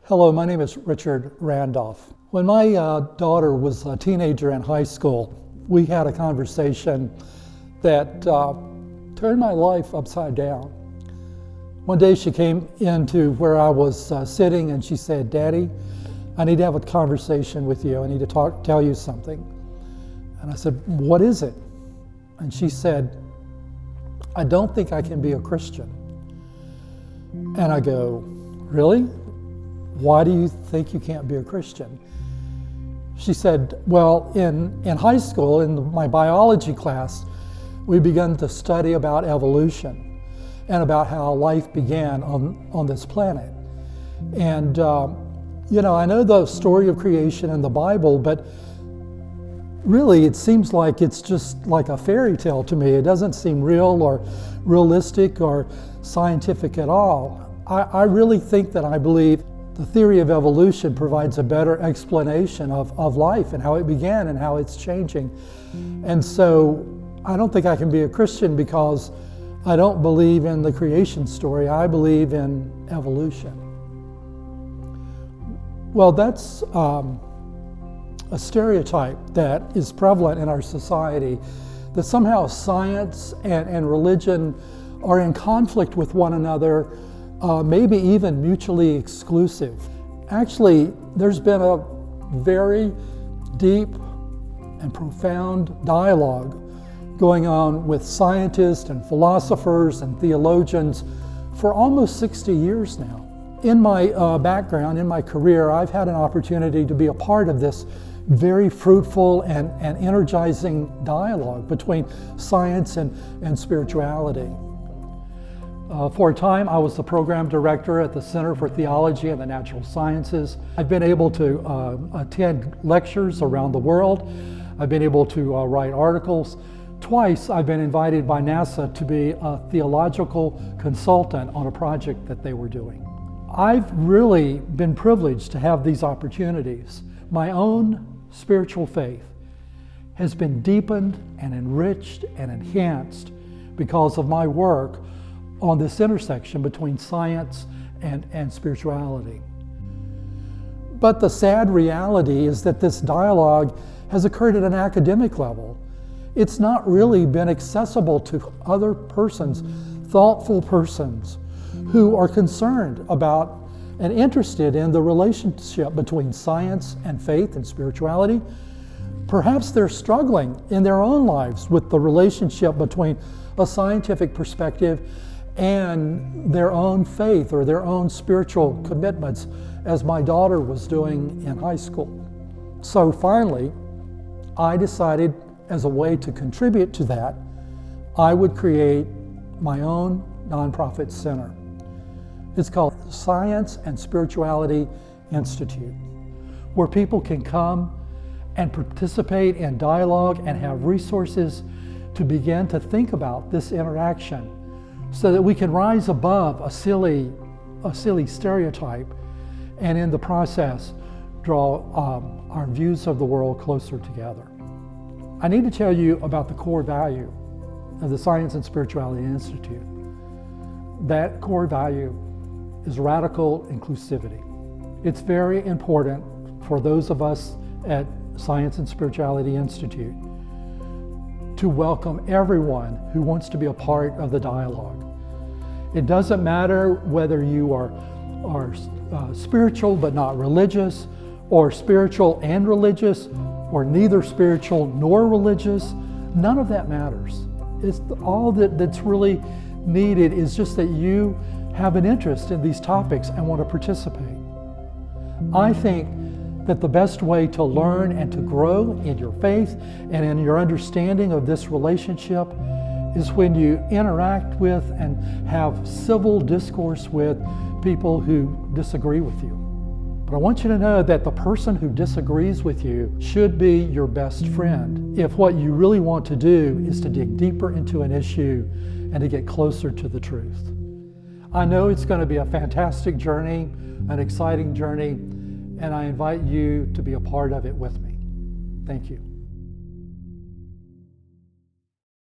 Hello, my name is Richard Randolph. When my daughter was a teenager in high school, we had a conversation that turned my life upside down. One day she came into where I was sitting and she said, "Daddy, I need to have a conversation with you. I need to tell you something." And I said, "What is it?" And she said, "I don't think I can be a Christian." And I go, "Really? Why do you think you can't be a Christian?" She said, "Well, in high school, in my biology class, we began to study about evolution and about how life began on this planet. And, I know the story of creation in the Bible, but really it seems like it's just like a fairy tale to me. It doesn't seem real or realistic or scientific at all. I really think that I believe the theory of evolution provides a better explanation of life and how it began and how it's changing. And so I don't think I can be a Christian because I don't believe in the creation story. I believe in evolution." Well, that's a stereotype that is prevalent in our society, that somehow science and religion are in conflict with one another, maybe even mutually exclusive. Actually, there's been a very deep and profound dialogue going on with scientists and philosophers and theologians for almost 60 years now. In my background, in my career, I've had an opportunity to be a part of this very fruitful and energizing dialogue between science and spirituality. For a time, I was the program director at the Center for Theology and the Natural Sciences. I've been able to attend lectures around the world. I've been able to write articles. Twice, I've been invited by NASA to be a theological consultant on a project that they were doing. I've really been privileged to have these opportunities. My own spiritual faith has been deepened and enriched and enhanced because of my work on this intersection between science and spirituality. But the sad reality is that this dialogue has occurred at an academic level. It's not really been accessible to other persons, thoughtful persons, who are concerned about and interested in the relationship between science and faith and spirituality. Perhaps they're struggling in their own lives with the relationship between a scientific perspective and their own faith or their own spiritual commitments, as my daughter was doing in high school. So finally, I decided, as a way to contribute to that, I would create my own nonprofit center. It's called Science and Spirituality Institute, where people can come and participate in dialogue and have resources to begin to think about this interaction so that we can rise above a silly stereotype and in the process draw our views of the world closer together. I need to tell you about the core value of the Science and Spirituality Institute. That core value is radical inclusivity. It's very important for those of us at Science and Spirituality Institute to welcome everyone who wants to be a part of the dialogue. It doesn't matter whether you are spiritual but not religious, or spiritual and religious, or neither spiritual nor religious. None of that matters. It's all that's really needed is just that you have an interest in these topics and want to participate. I think that the best way to learn and to grow in your faith and in your understanding of this relationship is when you interact with and have civil discourse with people who disagree with you. But I want you to know that the person who disagrees with you should be your best friend if what you really want to do is to dig deeper into an issue and to get closer to the truth. I know it's going to be a fantastic journey, an exciting journey, and I invite you to be a part of it with me. Thank you.